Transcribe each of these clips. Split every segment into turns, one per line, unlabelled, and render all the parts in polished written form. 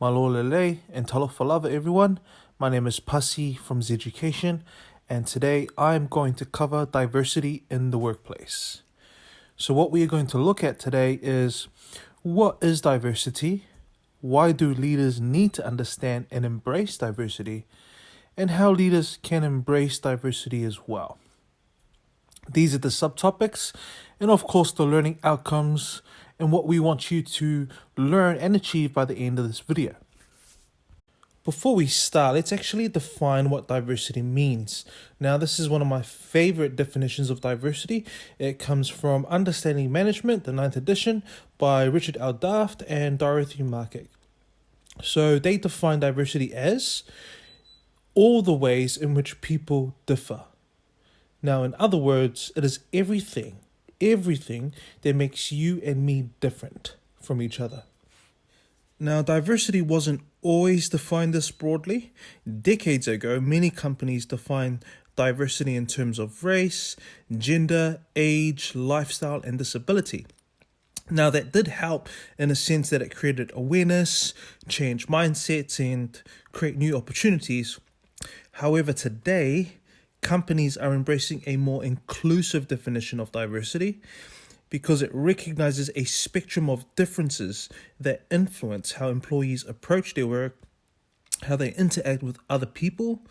Malolele and Talofalava everyone. My name is Pasi from Zeducation, and today I'm going to cover diversity in the workplace. So what we are going to look at today is what is diversity, why do leaders need to understand and embrace diversity, and how leaders can embrace diversity as well. These are the subtopics, and of course the learning outcomes and what we want you to learn and achieve by the end of this video. Before we start, let's actually define what diversity means. Now, this is one of my favorite definitions of diversity. It comes from Understanding Management, the 9th edition, by Richard L. Daft and Dorothy Markek. So they define diversity as all the ways in which people differ. Now, in other words, it is everything that makes you and me different from each other. Now, diversity wasn't always defined this broadly. Decades ago, many companies defined diversity in terms of race, gender, age, lifestyle, and disability. Now, that did help in a sense that it created awareness, changed mindsets, and create new opportunities. However, today, companies are embracing a more inclusive definition of diversity because it recognizes a spectrum of differences that influence how employees approach their work, how they interact with other people,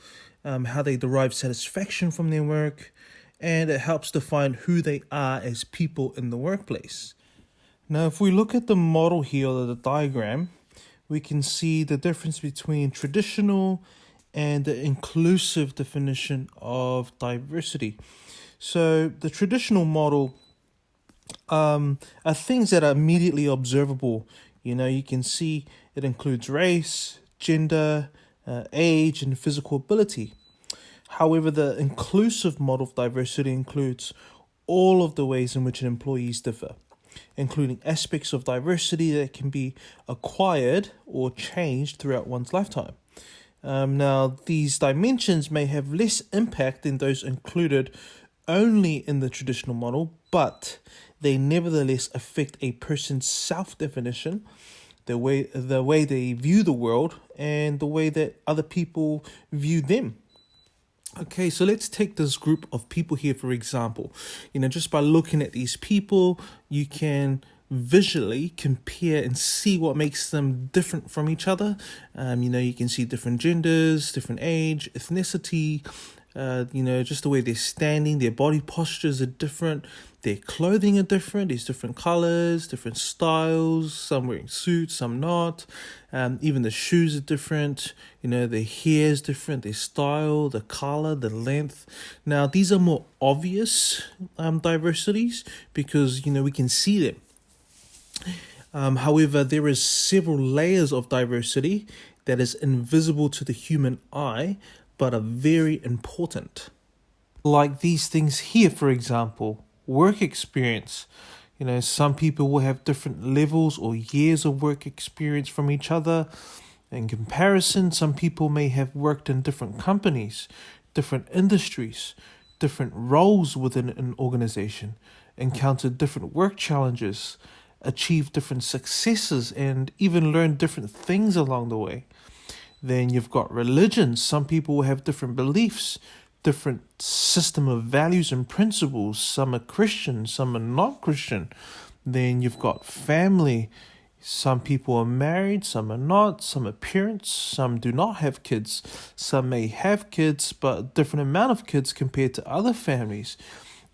how they derive satisfaction from their work, and it helps define who they are as people in the workplace. Now, if we look at the model here, or the diagram, we can see the difference between traditional and the inclusive definition of diversity. So the traditional model are things that are immediately observable. You can see it includes race, gender, age, and physical ability. However, the inclusive model of diversity includes all of the ways in which employees differ, including aspects of diversity that can be acquired or changed throughout one's lifetime. Now, these dimensions may have less impact than those included only in the traditional model, but they nevertheless affect a person's self-definition, the way they view the world, and the way that other people view them. Okay, so let's take this group of people here, for example. Just by looking at these people, you can visually compare and see what makes them different from each other. You can see different genders, different age, ethnicity, just the way they're standing, their body postures are different, their clothing are different, there's different colors, different styles, some wearing suits, some not, even the shoes are different, their hair is different, their style, the color, the length. Now, these are more obvious diversities because, we can see them. However, there is several layers of diversity that is invisible to the human eye, but are very important. Like these things here, for example, work experience. Some people will have different levels or years of work experience from each other. In comparison, some people may have worked in different companies, different industries, different roles within an organization, encountered different work challenges, achieve different successes, and even learn different things along the way. Then you've got religions. Some people will have different beliefs, different system of values and principles. Some are Christian, some are not Christian. Then you've got family. Some people are married, some are not. Some are parents, some do not have kids. Some may have kids, but a different amount of kids compared to other families.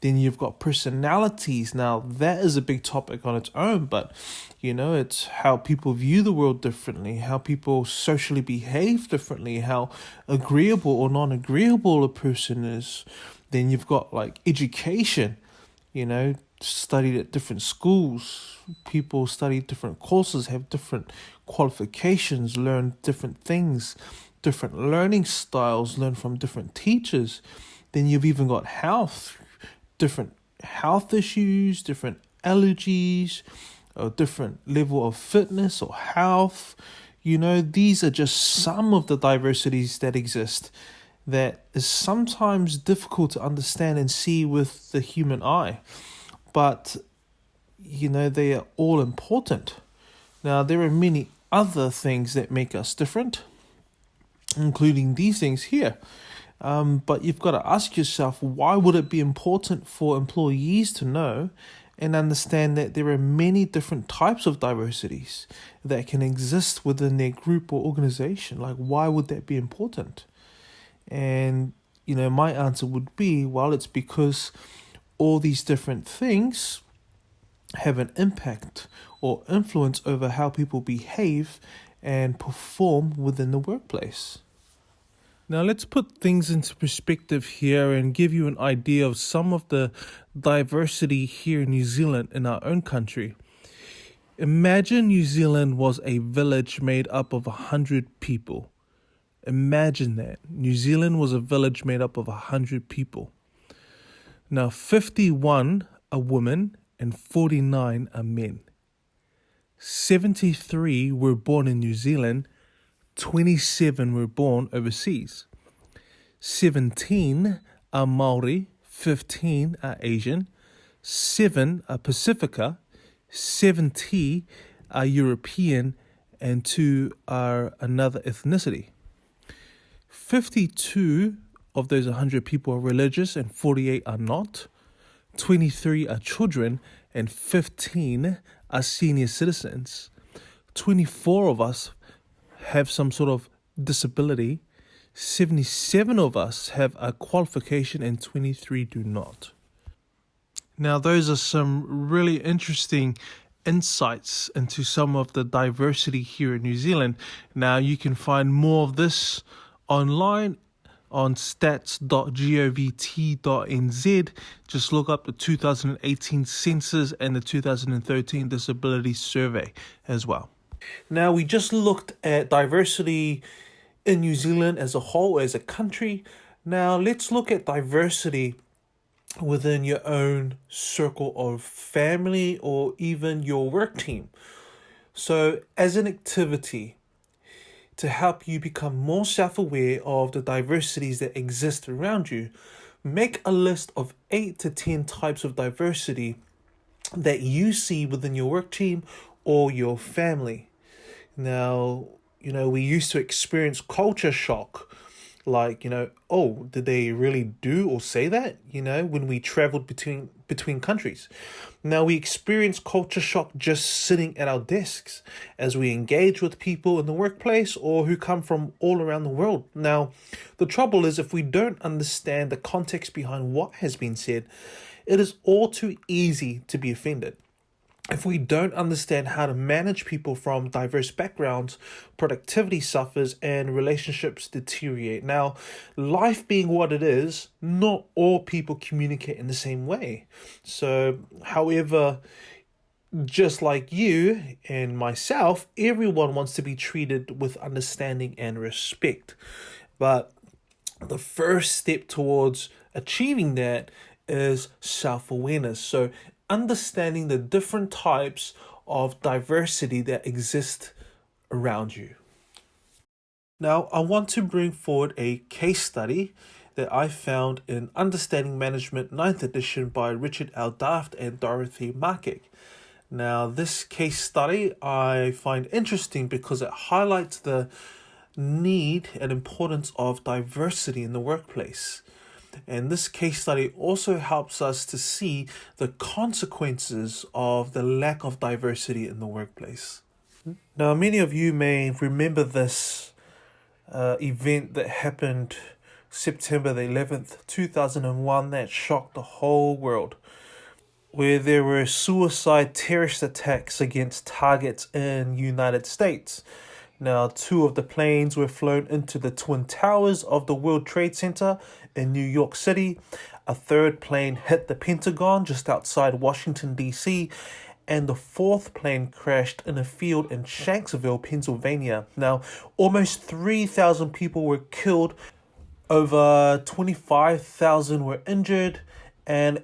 Then you've got personalities. Now, that is a big topic on its own, but, it's how people view the world differently, how people socially behave differently, how agreeable or non-agreeable a person is. Then you've got, education, studied at different schools. People study different courses, have different qualifications, learn different things, different learning styles, learn from different teachers. Then you've even got health. Different health issues, different allergies, a different level of fitness or health. These are just some of the diversities that exist that is sometimes difficult to understand and see with the human eye. But, they are all important. Now, there are many other things that make us different, including these things here. But you've got to ask yourself, why would it be important for employees to know and understand that there are many different types of diversities that can exist within their group or organization? Like, why would that be important? And, my answer would be, well, it's because all these different things have an impact or influence over how people behave and perform within the workplace. Now, let's put things into perspective here and give you an idea of some of the diversity here in New Zealand, in our own country. Imagine New Zealand was a village made up of 100 people. Imagine that. New Zealand was a village made up of 100 people. Now, 51 are women and 49 are men. 73 were born in New Zealand, 27 were born overseas. 17 are Maori, 15 are Asian, 7 are Pacifica, 70 are European, and 2 are another ethnicity. 52 of those 100 people are religious and 48 are not. 23 are children and 15 are senior citizens. 24 of us have some sort of disability. 77 of us have a qualification and 23 do not. Now, those are some really interesting insights into some of the diversity here in New Zealand. Now, you can find more of this online on stats.govt.nz. Just look up the 2018 census and the 2013 disability survey as well. Now, we just looked at diversity in New Zealand as a whole, as a country. Now, let's look at diversity within your own circle of family or even your work team. So, as an activity to help you become more self-aware of the diversities that exist around you, make a list of 8 to 10 types of diversity that you see within your work team or your family. Now, we used to experience culture shock. Like, oh, did they really do or say that? When we traveled between countries. Now, we experience culture shock just sitting at our desks as we engage with people in the workplace or who come from all around the world. Now, the trouble is, if we don't understand the context behind what has been said, it is all too easy to be offended. If we don't understand how to manage people from diverse backgrounds, productivity suffers and relationships deteriorate. Now, life being what it is, not all people communicate in the same way. So, however, just like you and myself, everyone wants to be treated with understanding and respect. But the first step towards achieving that is self-awareness. So, understanding the different types of diversity that exist around you. Now, I want to bring forward a case study that I found in Understanding Management 9th edition by Richard L. Daft and Dorothy Markick. Now, this case study I find interesting because it highlights the need and importance of diversity in the workplace. And this case study also helps us to see the consequences of the lack of diversity in the workplace. Now, many of you may remember this event that happened September the 11th, 2001, that shocked the whole world, where there were suicide terrorist attacks against targets in the United States. Now, 2 of the planes were flown into the Twin Towers of the World Trade Center in New York City. A 3rd plane hit the Pentagon just outside Washington, D.C., and the 4th plane crashed in a field in Shanksville, Pennsylvania. Now, almost 3,000 people were killed, over 25,000 were injured, and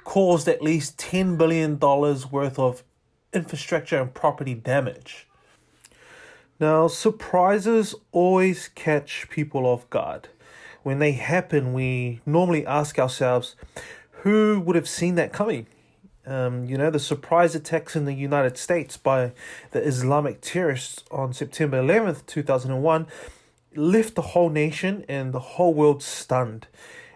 caused at least $10 billion worth of infrastructure and property damage. Now, surprises always catch people off guard. When they happen, we normally ask ourselves, who would have seen that coming? The surprise attacks in the United States by the Islamic terrorists on September 11th, 2001, left the whole nation and the whole world stunned,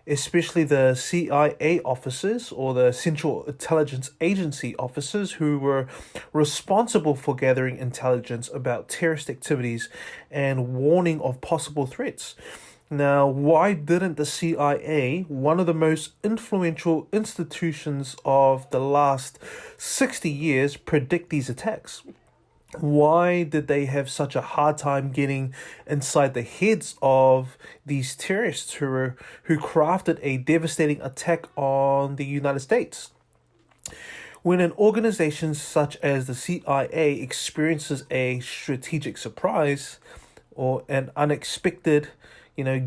especially the CIA officers or the Central Intelligence Agency officers who were responsible for gathering intelligence about terrorist activities and warning of possible threats. Now, why didn't the CIA, one of the most influential institutions of the last 60 years, predict these attacks? Why did they have such a hard time getting inside the heads of these terrorists who crafted a devastating attack on the United States? When an organization such as the CIA experiences a strategic surprise or an unexpected,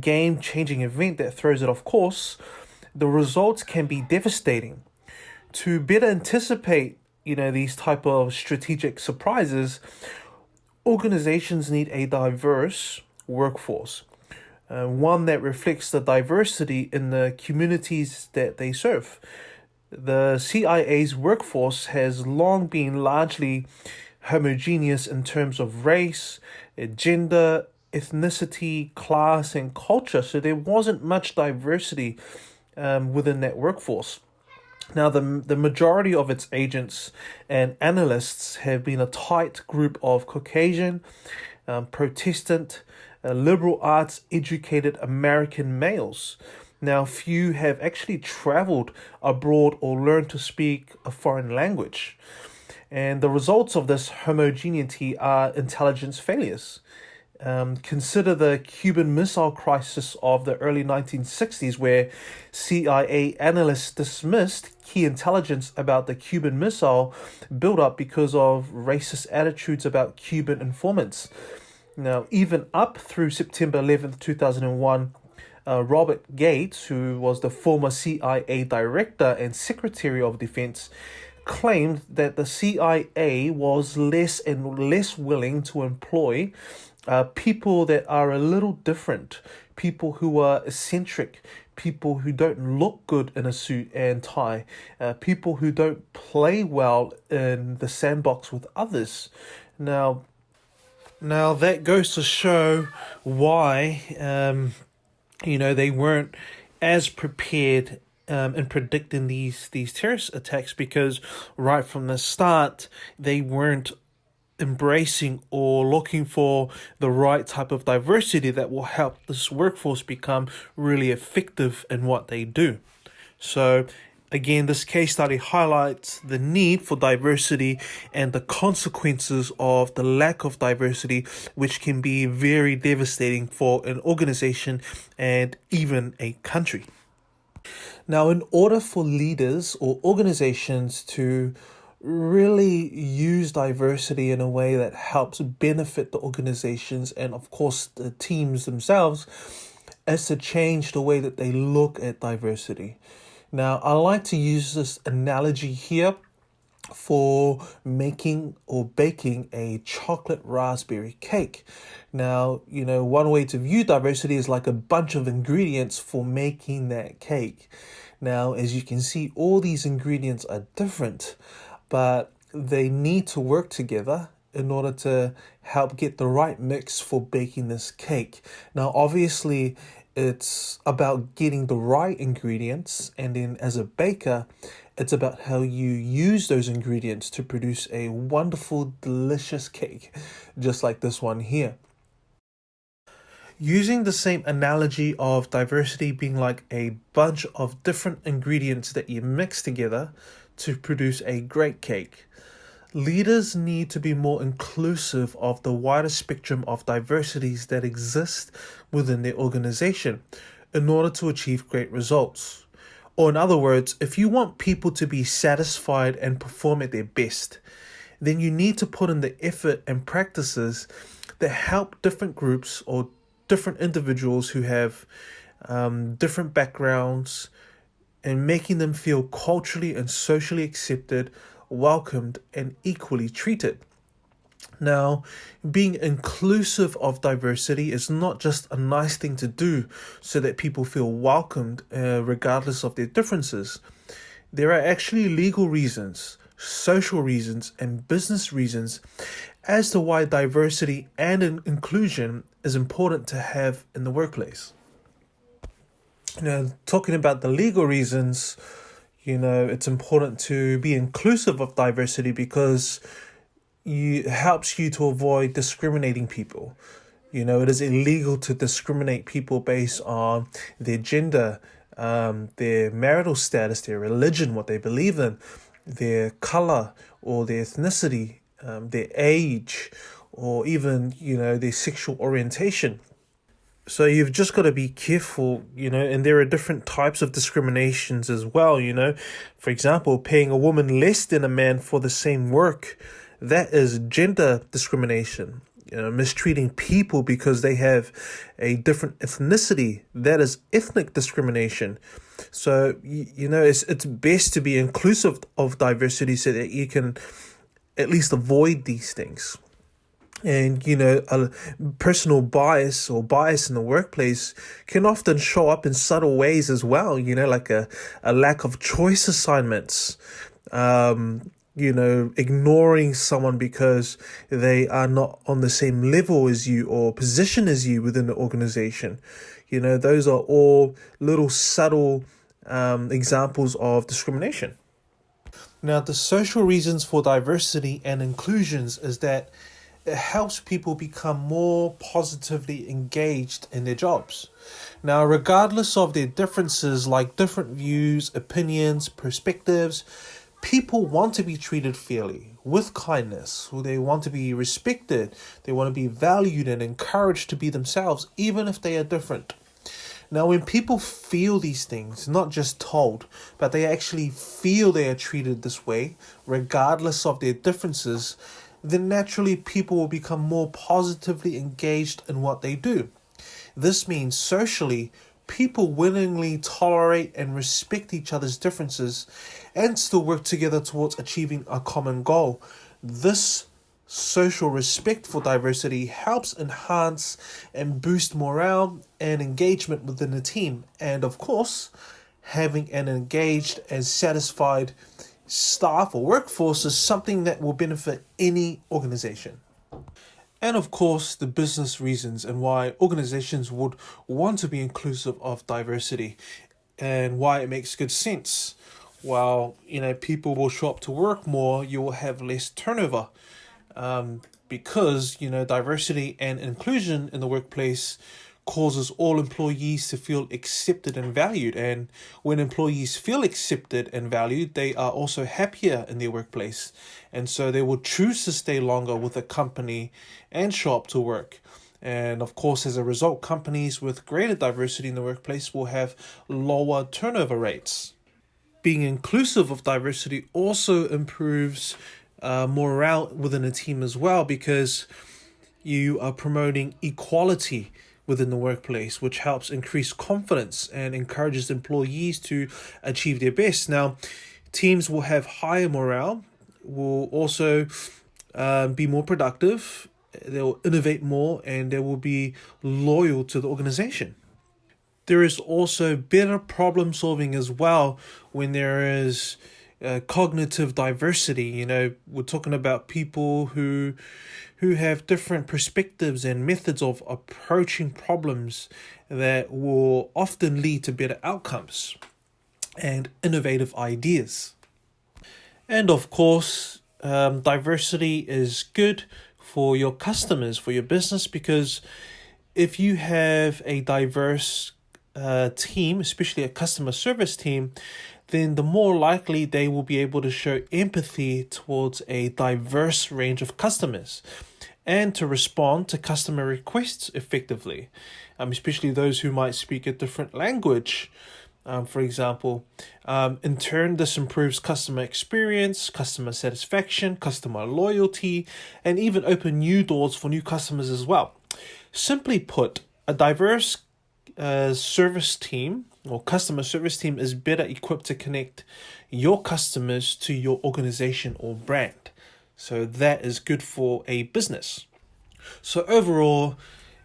game-changing event that throws it off course, the results can be devastating. To better anticipate, these type of strategic surprises, organizations need a diverse workforce, one that reflects the diversity in the communities that they serve. The CIA's workforce has long been largely homogeneous in terms of race, gender, ethnicity, class, and culture, so there wasn't much diversity within that workforce. Now, the majority of its agents and analysts have been a tight group of Caucasian, Protestant, liberal arts educated American males. Now, few have actually traveled abroad or learned to speak a foreign language. And the results of this homogeneity are intelligence failures. Consider the Cuban Missile Crisis of the early 1960s, where CIA analysts dismissed key intelligence about the Cuban Missile buildup because of racist attitudes about Cuban informants. Now, even up through September 11th, 2001, Robert Gates, who was the former CIA director and Secretary of Defense, claimed that the CIA was less and less willing to employ people that are a little different, people who are eccentric, people who don't look good in a suit and tie, people who don't play well in the sandbox with others. Now that goes to show why, they weren't as prepared in predicting these terrorist attacks, because right from the start, they weren't embracing or looking for the right type of diversity that will help this workforce become really effective in what they do. So again, this case study highlights the need for diversity and the consequences of the lack of diversity, which can be very devastating for an organization and even a country. Now, in order for leaders or organizations to really use diversity in a way that helps benefit the organizations and, of course, the teams themselves, is to change the way that they look at diversity. Now, I like to use this analogy here for making or baking a chocolate raspberry cake. Now, one way to view diversity is like a bunch of ingredients for making that cake. Now, as you can see, all these ingredients are different, but they need to work together in order to help get the right mix for baking this cake. Now, obviously, it's about getting the right ingredients, and then as a baker, it's about how you use those ingredients to produce a wonderful, delicious cake, just like this one here. Using the same analogy of diversity being like a bunch of different ingredients that you mix together to produce a great cake, leaders need to be more inclusive of the wider spectrum of diversities that exist within their organization in order to achieve great results. Or in other words, if you want people to be satisfied and perform at their best, then you need to put in the effort and practices that help different groups or different individuals who have different backgrounds, and making them feel culturally and socially accepted, welcomed, and equally treated. Now, being inclusive of diversity is not just a nice thing to do so that people feel welcomed regardless of their differences. There are actually legal reasons, social reasons, and business reasons as to why diversity and inclusion is important to have in the workplace. Talking about the legal reasons, it's important to be inclusive of diversity because it helps you to avoid discriminating people. It is illegal to discriminate people based on their gender, their marital status, their religion, what they believe in, their color or their ethnicity, their age, or even, their sexual orientation. So you've just got to be careful, and there are different types of discriminations as well, For example, paying a woman less than a man for the same work, that is gender discrimination. Mistreating people because they have a different ethnicity, that is ethnic discrimination. So, it's best to be inclusive of diversity so that you can at least avoid these things. And, a personal bias or bias in the workplace can often show up in subtle ways as well, like a lack of choice assignments, ignoring someone because they are not on the same level as you or position as you within the organization. Those are all little subtle examples of discrimination. Now, the social reasons for diversity and inclusions is that it helps people become more positively engaged in their jobs. Now, regardless of their differences, like different views, opinions, perspectives, people want to be treated fairly, with kindness. They want to be respected. They want to be valued and encouraged to be themselves, even if they are different. Now, when people feel these things, not just told, but they actually feel they are treated this way, regardless of their differences, then naturally people will become more positively engaged in what they do. This means socially, people willingly tolerate and respect each other's differences and still work together towards achieving a common goal. This social respect for diversity helps enhance and boost morale and engagement within the team. And of course, having an engaged and satisfied staff or workforce is something that will benefit any organization. And of course, the business reasons and why organizations would want to be inclusive of diversity and why it makes good sense. While, people will show up to work more, you will have less turnover. Because, diversity and inclusion in the workplace causes all employees to feel accepted and valued. And when employees feel accepted and valued, they are also happier in their workplace. And so they will choose to stay longer with a company and show up to work. And of course, as a result, companies with greater diversity in the workplace will have lower turnover rates. Being inclusive of diversity also improves morale within a team as well, because you are promoting equality within the workplace, which helps increase confidence and encourages employees to achieve their best. Now, teams will have higher morale, will also be more productive, they'll innovate more, and they will be loyal to the organization. There is also better problem solving as well when there is cognitive diversity. We're talking about people who have different perspectives and methods of approaching problems that will often lead to better outcomes and innovative ideas. And of course, diversity is good for your customers, for your business, because if you have a diverse team, especially a customer service team, then the more likely they will be able to show empathy towards a diverse range of customers and to respond to customer requests effectively, especially those who might speak a different language, for example. In turn, this improves customer experience, customer satisfaction, customer loyalty, and even open new doors for new customers as well. Simply put, a diverse service team or customer service team is better equipped to connect your customers to your organization or brand. So that is good for a business. So overall,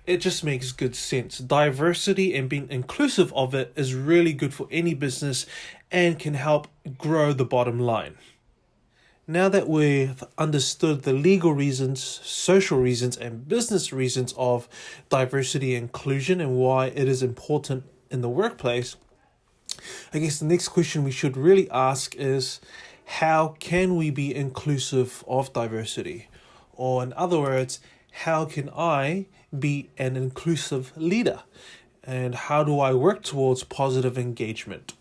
it just makes good sense. Diversity and being inclusive of it is really good for any business and can help grow the bottom line. Now that we've understood the legal reasons, social reasons, and business reasons of diversity and inclusion and why it is important in the workplace, I guess the next question we should really ask is, how can we be inclusive of diversity? Or in other words, how can I be an inclusive leader? And how do I work towards positive engagement?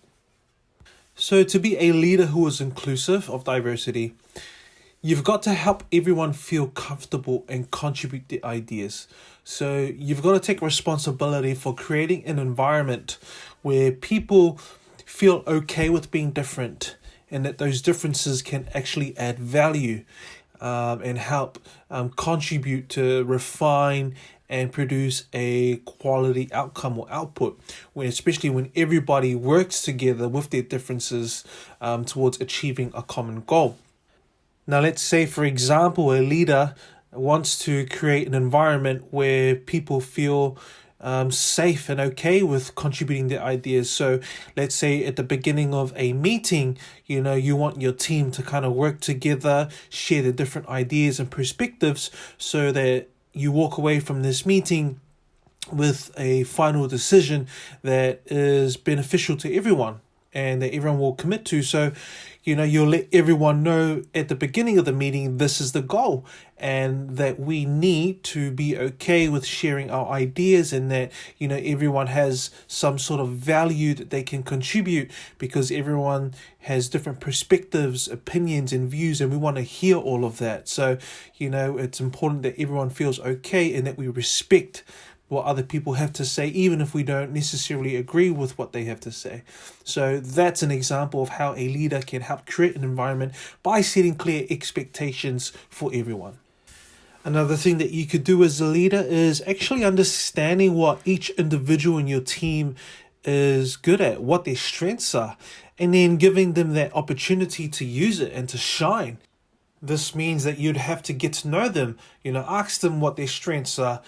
So to be a leader who is inclusive of diversity, you've got to help everyone feel comfortable and contribute their ideas. So you've got to take responsibility for creating an environment where people feel okay with being different and that those differences can actually add value and help contribute to refine and produce a quality outcome or output, especially when everybody works together with their differences towards achieving a common goal. Now, let's say, for example, a leader wants to create an environment where people feel safe and okay with contributing their ideas. So let's say at the beginning of a meeting, you want your team to kind of work together, share the different ideas and perspectives so that you walk away from this meeting with a final decision that is beneficial to everyone and that everyone will commit to. So, you'll let everyone know at the beginning of the meeting, this is the goal, and that we need to be okay with sharing our ideas, and that, everyone has some sort of value that they can contribute, because everyone has different perspectives, opinions, and views, and we want to hear all of that. So, it's important that everyone feels okay and that we respect what other people have to say, even if we don't necessarily agree with what they have to say. So that's an example of how a leader can help create an environment by setting clear expectations for everyone. Another thing that you could do as a leader is actually understanding what each individual in your team is good at, what their strengths are, and then giving them that opportunity to use it and to shine. This means that you'd have to get to know them, ask them what their strengths are,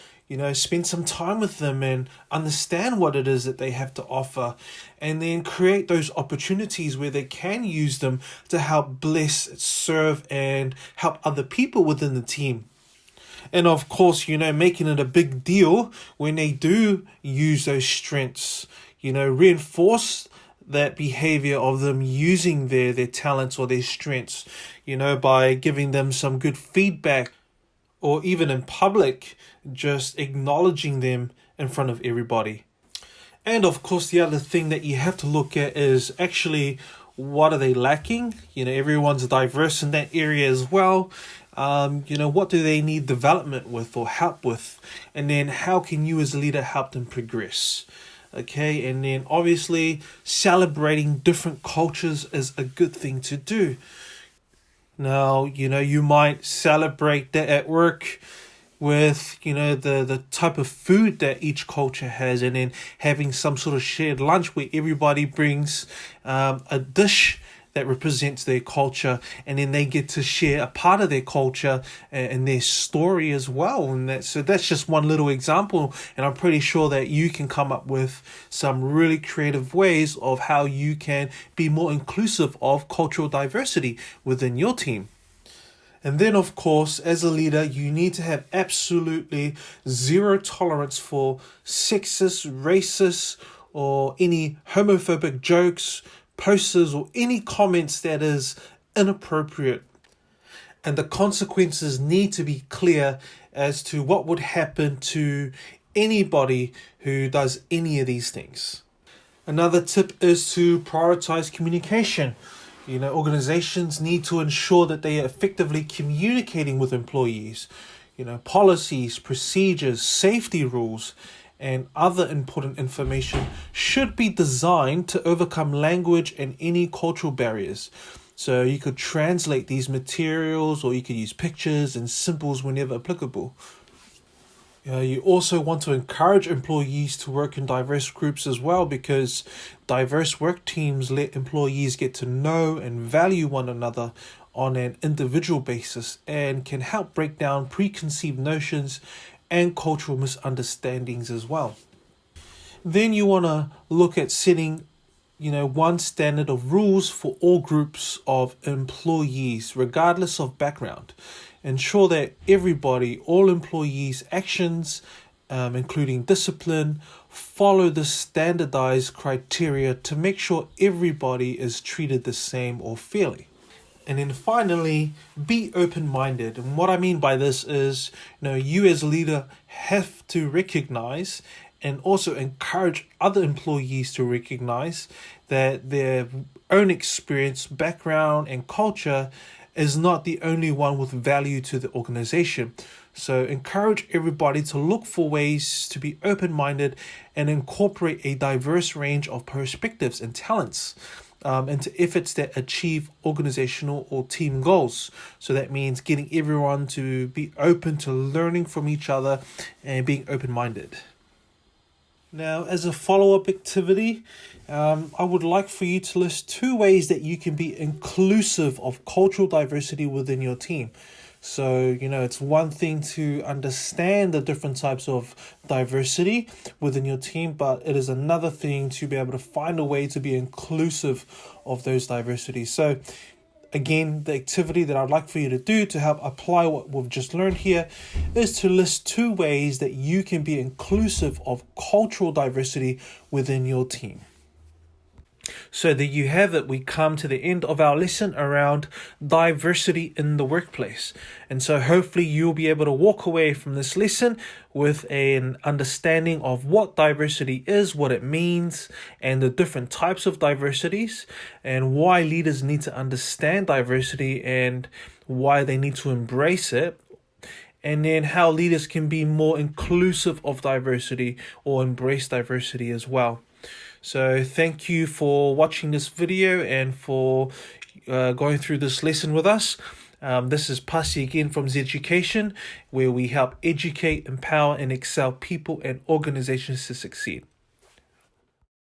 spend some time with them and understand what it is that they have to offer, and then create those opportunities where they can use them to help bless, serve, and help other people within the team. And of course, making it a big deal when they do use those strengths, reinforce that behavior of them using their talents or their strengths, by giving them some good feedback, or even in public, just acknowledging them in front of everybody. And of course, the other thing that you have to look at is actually, what are they lacking? Everyone's diverse in that area as well. What do they need development with or help with? And then how can you as a leader help them progress? Okay, and then obviously celebrating different cultures is a good thing to do. Now, you might celebrate that at work with, the type of food that each culture has, and then having some sort of shared lunch where everybody brings a dish that represents their culture, and then they get to share a part of their culture and their story as well. And that's just one little example, and I'm pretty sure that you can come up with some really creative ways of how you can be more inclusive of cultural diversity within your team. And then, of course, as a leader, you need to have absolutely zero tolerance for sexist, racist, or any homophobic jokes, posters, or any comments that is inappropriate. And the consequences need to be clear as to what would happen to anybody who does any of these things. Another tip is to prioritize communication. Organizations need to ensure that they are effectively communicating with employees. Policies, procedures, safety rules, and other important information should be designed to overcome language and any cultural barriers. So you could translate these materials, or you could use pictures and symbols whenever applicable. You also want to encourage employees to work in diverse groups as well, because diverse work teams let employees get to know and value one another on an individual basis, and can help break down preconceived notions and cultural misunderstandings as well. Then you want to look at setting one standard of rules for all groups of employees, regardless of background. Ensure that all employees' actions, including discipline, follow the standardized criteria to make sure everybody is treated the same or fairly. And then finally, be open-minded. And what I mean by this is, you as a leader have to recognize and also encourage other employees to recognize that their own experience, background, and culture is not the only one with value to the organization. So encourage everybody to look for ways to be open-minded and incorporate a diverse range of perspectives and talents into efforts that achieve organizational or team goals. So that means getting everyone to be open to learning from each other and being open-minded. Now, as a follow-up activity, I would like for you to list 2 ways that you can be inclusive of cultural diversity within your team. So, it's one thing to understand the different types of diversity within your team, but it is another thing to be able to find a way to be inclusive of those diversities. So, again, the activity that I'd like for you to do to help apply what we've just learned here is to list 2 ways that you can be inclusive of cultural diversity within your team. So there you have it. We come to the end of our lesson around diversity in the workplace. And so hopefully you'll be able to walk away from this lesson with an understanding of what diversity is, what it means, and the different types of diversities, and why leaders need to understand diversity and why they need to embrace it. And then how leaders can be more inclusive of diversity or embrace diversity as well. So thank you for watching this video and for going through this lesson with us. This is Pasi again from Zeducation, where we help educate, empower, and excel people and organizations to succeed.